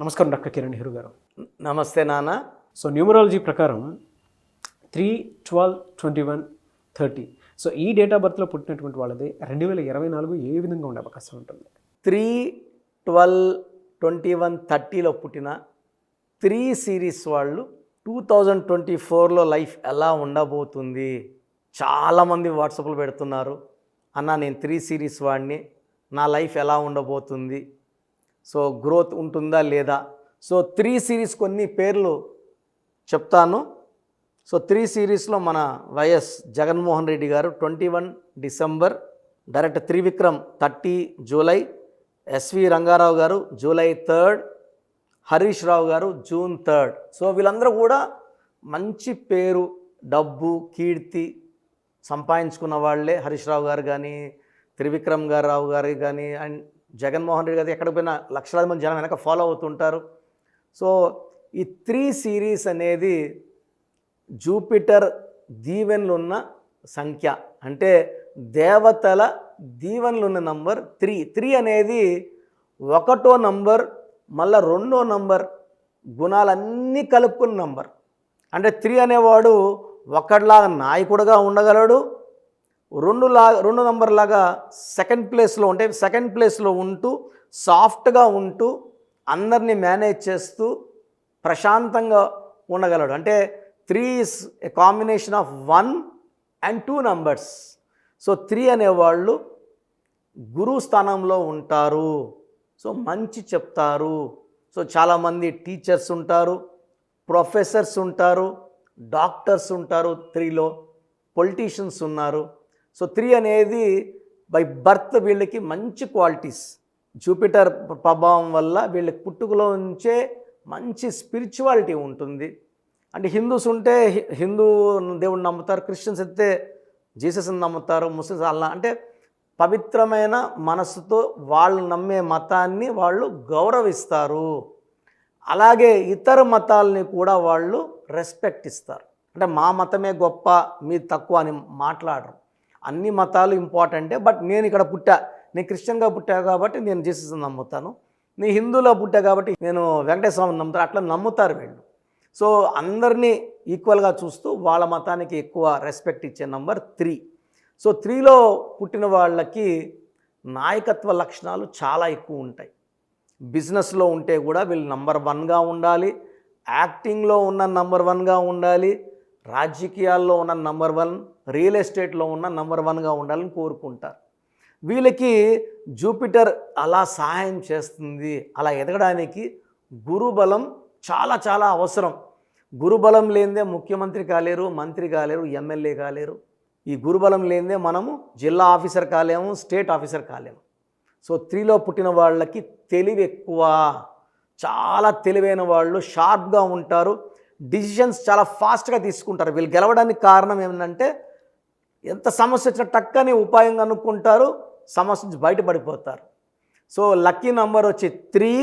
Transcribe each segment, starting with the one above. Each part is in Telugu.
నమస్కారం డాక్టర్ కిరణ్ నెహ్రూ గారు. నమస్తే నాన్న. సో న్యూమరాలజీ ప్రకారం 3, 12, 21, 30 సో ఈ డేట్ ఆఫ్ బర్త్లో పుట్టినటువంటి వాళ్ళది 2024 ఏ విధంగా ఉండే అవకాశం ఉంటుంది? 3, 12, 21, 30లో పుట్టిన 3 సిరీస్ వాళ్ళు 2024లో లైఫ్ ఎలా ఉండబోతుంది? చాలామంది వాట్సాప్లో పెడుతున్నారు, అన్న నేను 3 సిరీస్ వాడిని, నా లైఫ్ ఎలా ఉండబోతుంది, సో గ్రోత్ ఉంటుందా లేదా? సో 3 సిరీస్ కొన్ని పేర్లు చెప్తాను. సో 3 సిరీస్లో మన వైఎస్ జగన్మోహన్ రెడ్డి గారు 21 December, director Trivikram 30 July, S V Rangarao గారు జూలై 3rd, హరీష్ రావు గారు జూన్ 3rd. సో వీళ్ళందరూ కూడా మంచి పేరు, డబ్బు, కీర్తి సంపాదించుకున్న వాళ్ళే. హరీష్ రావు గారు కానీ, త్రివిక్రమ్ రావు గారు కానీ, అండ్ జగన్మోహన్ రెడ్డి గారు ఎక్కడికి పోయినా లక్షలాది మంది జనం వెనక ఫాలో అవుతుంటారు. సో ఈ 3 సిరీస్ అనేది జూపిటర్ దీవెనలు ఉన్న సంఖ్య, అంటే దేవతల దీవెనలు ఉన్న నంబర్ 3. 3 అనేది 1వ నంబర్, మళ్ళీ 2వ నంబర్ గుణాలన్నీ కలుపుకున్న నంబర్. అంటే 3 అనేవాడు ఒకటిలాగా నాయకుడుగా ఉండగలడు, 2 నంబర్ లాగా సెకండ్ ప్లేస్లో ఉంటూ సాఫ్ట్గా ఉంటూ అందరినీ మేనేజ్ చేస్తూ ప్రశాంతంగా ఉండగలడు. అంటే 3 is a combination of 1 and 2 numbers. So 3 అనేవాళ్ళు గురువు స్థానంలో ఉంటారు. సో మంచి చెప్తారు. సో చాలామంది టీచర్స్ ఉంటారు, ప్రొఫెసర్స్ ఉంటారు, డాక్టర్స్ ఉంటారు, 3లో పొలిటీషియన్స్ ఉన్నారు. సో 3 అనేది బై బర్త్ వీళ్ళకి మంచి క్వాలిటీస్, జూపిటర్ ప్రభావం వల్ల వీళ్ళకి పుట్టుకలో నుంచే మంచి స్పిరిచువాలిటీ ఉంటుంది. అంటే హిందూస్ ఉంటే హిందూ దేవుడిని నమ్ముతారు, క్రిస్టియన్స్ అయితే జీసస్ని నమ్ముతారు, ముస్లిమ్స్ అల్లా. అంటే పవిత్రమైన మనసుతో వాళ్ళు నమ్మే మతాన్ని వాళ్ళు గౌరవిస్తారు. అలాగే ఇతర మతాలని కూడా వాళ్ళు రెస్పెక్ట్ ఇస్తారు. అంటే మా మతమే గొప్ప, మీ తక్కువ అని మాట్లాడరు. అన్ని మతాలు ఇంపార్టెంటే, బట్ నేను ఇక్కడ పుట్టా, నేను క్రిస్టియన్గా పుట్టా కాబట్టి నేను జీసస్ని నమ్ముతాను, నేను హిందూలో పుట్టా కాబట్టి నేను వెంకటేశ్వర స్వామిని నమ్ముతాను, అట్లా నమ్ముతారు వీళ్ళు. సో అందరినీ ఈక్వల్గా చూస్తూ వాళ్ళ మతానికి ఎక్కువ రెస్పెక్ట్ ఇచ్చే నంబర్ 3. సో 3లో పుట్టిన వాళ్ళకి నాయకత్వ లక్షణాలు చాలా ఎక్కువ ఉంటాయి. బిజినెస్లో ఉంటే కూడా వీళ్ళు నంబర్ 1గా ఉండాలి, యాక్టింగ్లో ఉన్న నంబర్ 1గా ఉండాలి, రాజకీయాల్లో ఉన్న నంబర్ 1, రియల్ ఎస్టేట్లో ఉన్న నంబర్ 1గా ఉండాలని కోరుకుంటారు. వీళ్ళకి జూపిటర్ అలా సహాయం చేస్తుంది. అలా ఎదగడానికి గురుబలం చాలా చాలా అవసరం. గురుబలం లేనిదే ముఖ్యమంత్రి కాలేరు, మంత్రి కాలేరు, ఎమ్మెల్యే కాలేరు. ఈ గురుబలం లేనిదే మనము జిల్లా ఆఫీసర్ కాలేము, స్టేట్ ఆఫీసర్ కాలేము. సో 3లో పుట్టిన వాళ్ళకి తెలివి ఎక్కువ, చాలా తెలివైన వాళ్ళు, షార్ప్గా ఉంటారు, డిసిషన్స్ చాలా ఫాస్ట్గా తీసుకుంటారు. వీళ్ళు గెలవడానికి కారణం ఏమిటంటే ఎంత సమస్య వచ్చినా టక్కని ఉపాయం కనుక్కుంటారు, సమస్య నుంచి బయటపడిపోతారు. సో లక్కీ నంబర్ వచ్చి 3,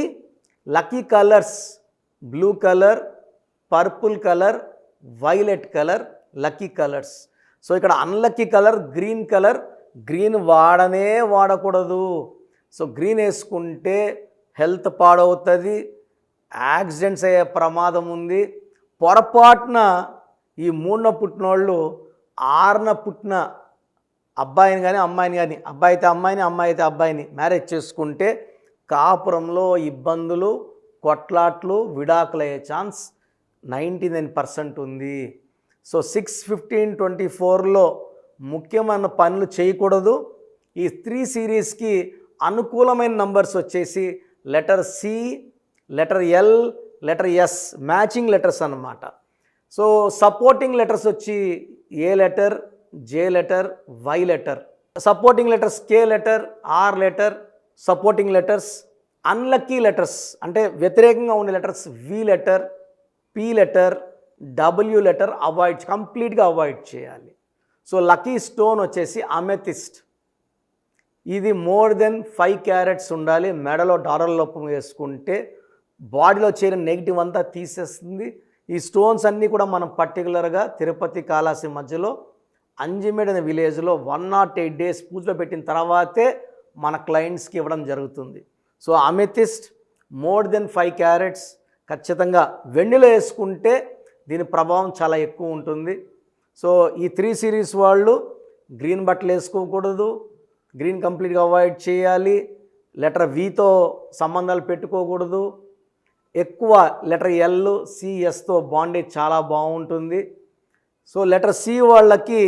lucky colours blue colour, purple colour, violet colour lucky colours. So ఇక్కడ unlucky colour green colour. Green వాడకూడదు. సో గ్రీన్ వేసుకుంటే హెల్త్ పాడవుతుంది, యాక్సిడెంట్స్ అయ్యే ప్రమాదం ఉంది. పొరపాటున ఈ 3న పుట్టిన వాళ్ళు 6న పుట్టిన అబ్బాయిని కానీ అమ్మాయిని కానీ, అబ్బాయి అయితే అమ్మాయిని, అమ్మాయి అయితే అబ్బాయిని మ్యారేజ్ చేసుకుంటే కాపురంలో ఇబ్బందులు, కొట్లాట్లు, విడాకులు అయ్యే ఛాన్స్ 99% ఉంది. సో 6/15/24లో ముఖ్యమైన పనులు చేయకూడదు. ఈ 3 సిరీస్కి అనుకూలమైన నంబర్స్ వచ్చేసి letter C, letter L, letter S, matching letters అన్నమాట. సో సపోర్టింగ్ లెటర్స్ వచ్చి A letter, J letter, Y letter. Supporting letters K letter, R letter supporting letters. Unlucky letters అంటే వ్యతిరేకంగా ఉండే letters V letter, P letter, W letter కంప్లీట్గా అవాయిడ్ చేయాలి. సో లక్కీ స్టోన్ వచ్చేసి అమెథిస్ట్. ఇది మోర్ దెన్ 5 క్యారెట్స్ ఉండాలి. మెడలో డాలర్ లోపం వేసుకుంటే బాడీలో చేరిన నెగిటివ్ అంతా తీసేస్తుంది. ఈ స్టోన్స్ అన్నీ కూడా మనం పర్టికులర్గా తిరుపతి కాళాసి మధ్యలో అంజిమేడ్ అనే విలేజ్లో 108 days పూజలో పెట్టిన తర్వాతే మన క్లయింట్స్కి ఇవ్వడం జరుగుతుంది. So amethyst, more than 5 carats ఖచ్చితంగా వెండిలో వేసుకుంటే దీని ప్రభావం చాలా ఎక్కువ ఉంటుంది. సో ఈ 3 సిరీస్ వాళ్ళు గ్రీన్ బట్టలు వేసుకోకూడదు, గ్రీన్ కంప్లీట్గా అవాయిడ్ చేయాలి, లెటర్ వితో సంబంధాలు పెట్టుకోకూడదు, ఎక్కువ లెటర్ ఎల్ సిఎస్తో బాండేజ్ చాలా బాగుంటుంది. సో లెటర్ సి వాళ్ళకి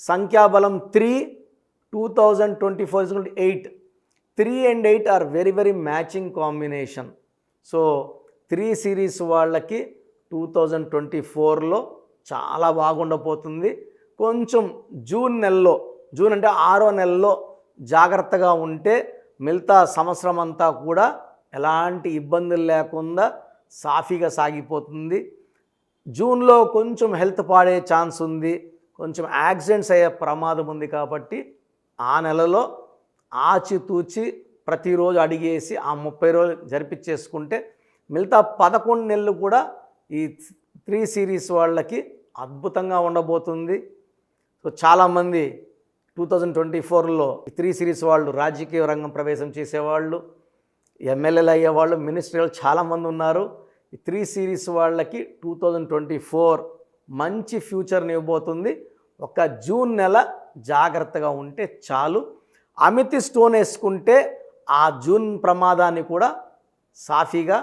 సంఖ్యాబలం 3, 2024 8. 3 and 8 are very very matching combination. So 3 series వాళ్ళకి 2024లో చాలా బాగుండబోతుంది. కొంచెం జూన్ అంటే 6వ నెలలో జాగ్రత్తగా ఉంటే మిగతా సంవత్సరం అంతా కూడా ఎలాంటి ఇబ్బందులు లేకుండా సాఫీగా సాగిపోతుంది. జూన్లో కొంచెం హెల్త్ పాడే ఛాన్స్ ఉంది, కొంచెం యాక్సిడెంట్స్ అయ్యే ప్రమాదం ఉంది. కాబట్టి ఆ నెలలో ఆచితూచి ప్రతిరోజు అడిగేసి ఆ 30 రోజులు జరిపించేసుకుంటే మిగతా 11 నెలలు కూడా ఈ 3 సిరీస్ వాళ్ళకి అద్భుతంగా ఉండబోతుంది. సో చాలామంది 2024లో 3 సిరీస్ వాళ్ళు రాజకీయ రంగం ప్రవేశం చేసేవాళ్ళు, ఎమ్మెల్యేలు అయ్యేవాళ్ళు, మినిస్టర్లు చాలామంది ఉన్నారు. ఈ 3 సిరీస్ వాళ్ళకి 2024 మంచి ఫ్యూచర్ని ఇవ్వబోతుంది. ఒక జూన్ నెల జాగ్రత్తగా ఉంటే చాలు. అమితి స్టోన్ వేసుకుంటే ఆ జూన్ ప్రమాదాన్ని కూడా సాఫీగా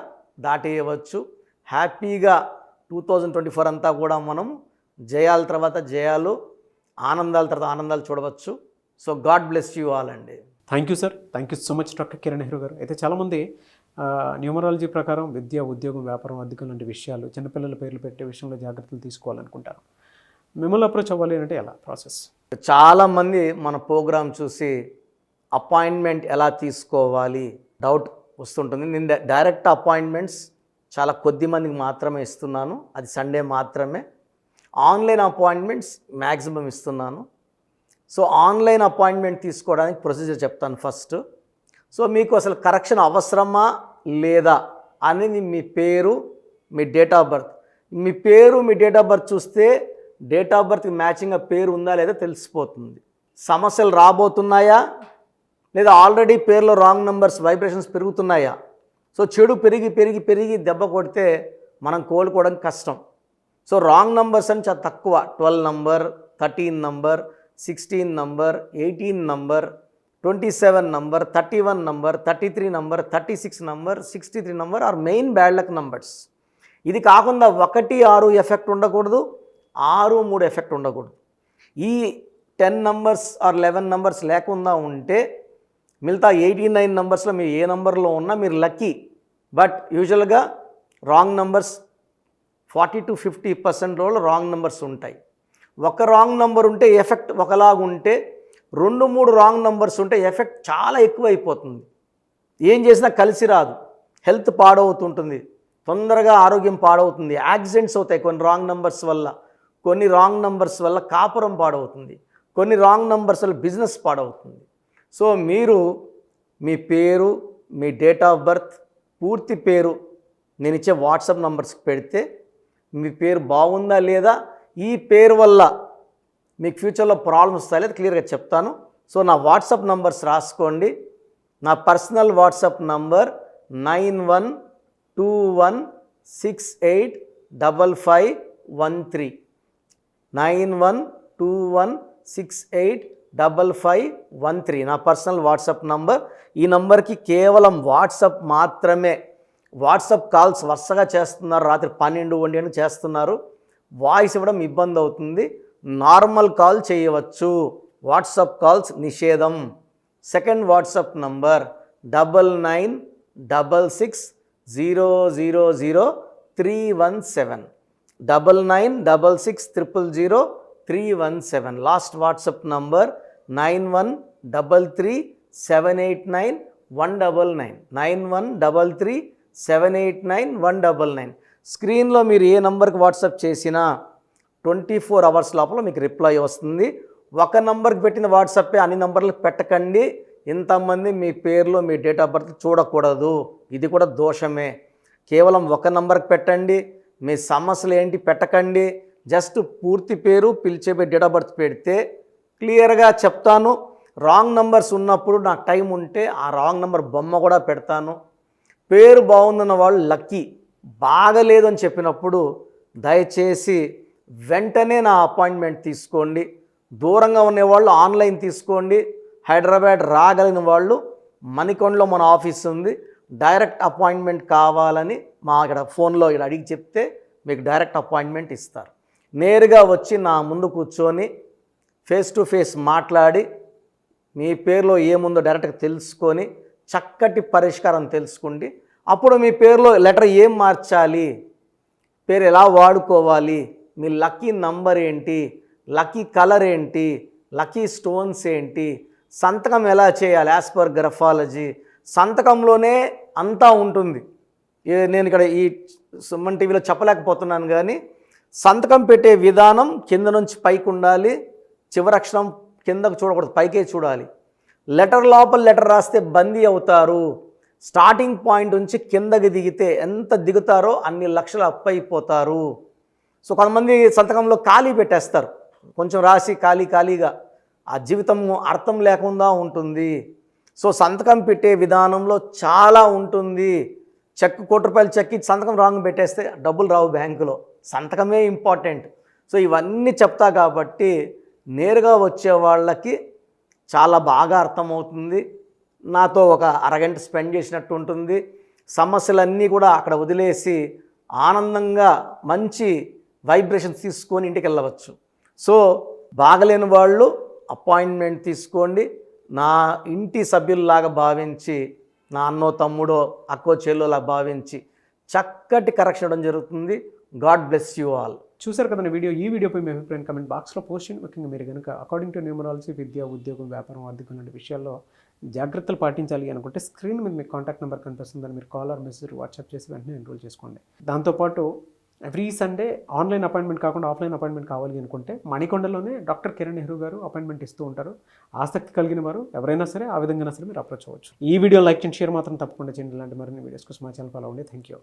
దాటేయవచ్చు. హ్యాపీగా 2024 అంతా కూడా మనం జయాల తర్వాత జయాలు, ఆనందాల తర్వాత ఆనందాలు చూడవచ్చు. So God bless you all అండి. Thank you sir, thank you so much doctor Kiran Nehru గారు. అయితే చాలామంది న్యూమరాలజీ ప్రకారం విద్య, ఉద్యోగం, వ్యాపారం, అధికం లాంటి విషయాలు, చిన్నపిల్లల పేర్లు పెట్టే విషయంలో జాగ్రత్తలు తీసుకోవాలనుకుంటారు. మిమ్మల్ని అప్రోచ్ అవ్వాలి అంటే ఎలా ప్రాసెస్? చాలామంది మన ప్రోగ్రాం చూసి అపాయింట్మెంట్ ఎలా తీసుకోవాలి డౌట్ వస్తుంటుంది. నేను డైరెక్ట్ అపాయింట్మెంట్స్ చాలా కొద్ది మందికి మాత్రమే ఇస్తున్నాను, అది సండే మాత్రమే. ఆన్లైన్ అపాయింట్మెంట్స్ మ్యాక్సిమం ఇస్తున్నాను. సో ఆన్లైన్ అపాయింట్మెంట్ తీసుకోవడానికి ప్రొసీజర్ చెప్తాను ఫస్ట్. సో మీకు అసలు కరెక్షన్ అవసరమా లేదా అనేది మీ పేరు, మీ డేట్ ఆఫ్ బర్త్. మీ పేరు, మీ డేట్ ఆఫ్ బర్త్ చూస్తే డేట్ ఆఫ్ బర్త్కి మ్యాచింగ్గా పేరు ఉందా లేదా తెలిసిపోతుంది. సమస్యలు రాబోతున్నాయా లేదా ఆల్రెడీ పేరులో రాంగ్ నెంబర్స్ వైబ్రేషన్స్ పెరుగుతున్నాయా? సో చెడు పెరిగి పెరిగి పెరిగి దెబ్బ కొడితే మనం కోలుకోవడం కష్టం. సో రాంగ్ నెంబర్స్ అని చాలా తక్కువ. 12 number, 13 number, 16 number, 18 number, 27 number, 31 number, 33 number, 36 number, 63 number are main bad luck numbers. ఇది కాకుండా 1, 6 ఎఫెక్ట్ ఉండకూడదు, 6, 3 ఎఫెక్ట్ ఉండకూడదు. ఈ 10 నంబర్స్ ఆర్ 11 నంబర్స్ లేకుండా ఉంటే మిగతా 89 నంబర్స్లో మీరు ఏ నంబర్లో ఉన్నా మీరు లక్కీ. బట్ యూజువల్గా రాంగ్ నంబర్స్ 40 to 50% రోజులు రాంగ్ నెంబర్స్ ఉంటాయి. ఒక రాంగ్ నెంబర్ ఉంటే ఎఫెక్ట్ ఒకలాగా ఉంటే 2, 3 రాంగ్ నెంబర్స్ ఉంటే ఎఫెక్ట్ చాలా ఎక్కువ అయిపోతుంది. ఏం చేసినా కలిసి రాదు, హెల్త్ పాడవుతుంటుంది, తొందరగా ఆరోగ్యం పాడవుతుంది, యాక్సిడెంట్స్ అవుతాయి కొన్ని రాంగ్ నెంబర్స్ వల్ల. కొన్ని రాంగ్ నెంబర్స్ వల్ల కాపురం పాడవుతుంది, కొన్ని రాంగ్ నెంబర్స్ వల్ల బిజినెస్ పాడవుతుంది. సో మీరు మీ పేరు, మీ డేట్ ఆఫ్ బర్త్, పూర్తి పేరు నేను ఇచ్చే వాట్సాప్ నంబర్స్కి పెడితే మీ పేరు బాగుందా లేదా, ఈ పేరు వల్ల మీకు ఫ్యూచర్లో ప్రాబ్లమ్స్ వస్తాయి లేదా క్లియర్గా చెప్తాను. సో నా వాట్సాప్ నంబర్స్ రాసుకోండి. నా పర్సనల్ వాట్సాప్ నంబర్ 9121685513 9121685513 నా పర్సనల్ వాట్సాప్ నంబర్. ఈ నంబర్కి కేవలం వాట్సాప్ మాత్రమే. వాట్సాప్ కాల్స్ వరుసగా చేస్తున్నారు, రాత్రి 12, 1 గంటలకు చేస్తున్నారు, వాయిస్ ఇవ్వడం ఇబ్బంది అవుతుంది. నార్మల్ కాల్ చేయవచ్చు, వాట్సాప్ కాల్స్ నిషేధం. Second WhatsApp number 9966000317 9966000317. Last WhatsApp number 9133789199 9133789199. స్క్రీన్లో మీరు ఏ నంబర్కి వాట్సాప్ చేసినా 24 అవర్స్ లోపల మీకు రిప్లై వస్తుంది. ఒక నంబర్కి పెట్టిన వాట్సాపే అన్ని నంబర్లకు పెట్టకండి. ఇంతమంది మీ పేర్లు, మీ డేట్ ఆఫ్ బర్త్ చూడకూడదు, ఇది కూడా దోషమే. కేవలం ఒక నంబర్కి పెట్టండి. మీ సమస్యలు ఏంటి పెట్టకండి. జస్ట్ పూర్తి పేరు, పిలిచే డేట్ ఆఫ్ బర్త్ పెడితే క్లియర్గా చెప్తాను. రాంగ్ నంబర్స్ ఉన్నప్పుడు నాకు టైం ఉంటే ఆ రాంగ్ నంబర్ బొమ్మ కూడా పెడతాను. పేరు బాగుందన్న వాళ్ళు లక్కీ. బాగలేదు అని చెప్పినప్పుడు దయచేసి వెంటనే నా అపాయింట్మెంట్ తీసుకోండి. దూరంగా ఉండేవాళ్ళు ఆన్లైన్ తీసుకోండి. హైదరాబాద్ రాగలిగిన వాళ్ళు మణికొండలో మన ఆఫీస్ ఉంది. డైరెక్ట్ అపాయింట్మెంట్ కావాలని మా ఇక్కడ ఫోన్లో ఇక్కడ అడిగి చెప్తే మీకు డైరెక్ట్ అపాయింట్మెంట్ ఇస్తారు. నేరుగా వచ్చి నా ముందు కూర్చొని ఫేస్ టు ఫేస్ మాట్లాడి మీ పేరులో ఏముందో డైరెక్ట్గా తెలుసుకొని చక్కటి పరిష్కారం తెలుసుకోండి. అప్పుడు మీ పేరులో లెటర్ ఏం మార్చాలి, పేరు ఎలా వాడుకోవాలి, మీ లక్కీ నంబర్ ఏంటి, లక్కీ కలర్ ఏంటి, లక్కీ స్టోన్స్ ఏంటి, సంతకం ఎలా చేయాలి యాజ్ పర్ గ్రఫాలజీ, సంతకంలోనే అంతా ఉంటుంది. నేను ఇక్కడ ఈ సుమన్ టీవీలో చెప్పలేకపోతున్నాను కానీ సంతకం పెట్టే విధానం కింద నుంచి పైకి ఉండాలి. చివరి అక్షరం కిందకు చూడకూడదు, పైకే చూడాలి. లెటర్ లోపల లెటర్ రాస్తే బందీ అవుతారు. స్టార్టింగ్ పాయింట్ నుంచి కిందకి దిగితే ఎంత దిగుతారో అన్ని లక్షలు అప్పైపోతారు. సో కొంతమంది సంతకంలో ఖాళీ పెట్టేస్తారు, కొంచెం రాసి ఖాళీగా ఆ జీవితం అర్థం లేకుండా ఉంటుంది. సో సంతకం పెట్టే విధానంలో చాలా ఉంటుంది. చెక్ ₹1 చెక్ ఇచ్చి సంతకం రాంగ్ పెట్టేస్తే డబ్బులు రావు బ్యాంకులో. సంతకమే ఇంపార్టెంట్. సో ఇవన్నీ చెప్తా కాబట్టి నేరుగా వచ్చే వాళ్ళకి చాలా బాగా అర్థమవుతుంది. నాతో ఒక అరగంట స్పెండ్ చేసినట్టు ఉంటుంది. సమస్యలన్నీ కూడా అక్కడ వదిలేసి ఆనందంగా మంచి వైబ్రేషన్స్ తీసుకొని ఇంటికి వెళ్ళవచ్చు. సో బాగలేని వాళ్ళు అపాయింట్మెంట్ తీసుకోండి. నా ఇంటి సభ్యుల్లాగా భావించి, నా అన్నో తమ్ముడో అక్కో చెల్లోలా భావించి చక్కటి కరెక్షన్ ఇవ్వడం జరుగుతుంది. God bless you all. చూసారు కదండి వీడియో. ఈ వీడియోపై మీ అభిప్రాయం కమెంట్ బాక్స్లో పోస్ట్ చేయండి. ముఖ్యంగా మీరు కనుక అకార్డింగ్ టు న్యూమరాలజీ విద్య, ఉద్యోగం, వ్యాపారం, ఆర్థికం లాంటి విషయాల్లో జాగ్రత్తలు పాటించాలి అనుకుంటే స్క్రీన్ మీద మీకు కాంటాక్ట్ నెంబర్ కనిపిస్తుందని మీరు కాల్ ఆర్ మెసేజ్ వాట్సాప్ చేసి వెంటనే ఎన్రోల్ చేసుకోండి. దాంతోపాటు ఎవ్రీ సండే ఆన్లైన్ అపాయింట్మెంట్ కాకుండా ఆఫ్లైన్ అపాయింట్మెంట్ కావాలి అనుకుంటే మణికొండలోనే డాక్టర్ కిరణ్ నెహ్రూ గారు అపాయింట్మెంట్ ఇస్తూ ఉంటారు. ఆసక్తి కలిగిన వారు ఎవరైనా సరే ఆ విధంగా సరే మీరు అప్రోచ్ అవ్వచ్చు. ఈ వీడియో లైక్ చేయండి, షేర్ మాత్రం తప్పకుండా చేయండి. ఇలాంటి మరిన్ని వీడియోస్ కోసం మా ఛానల్ ఫాలో అవ్వండి. Thank you.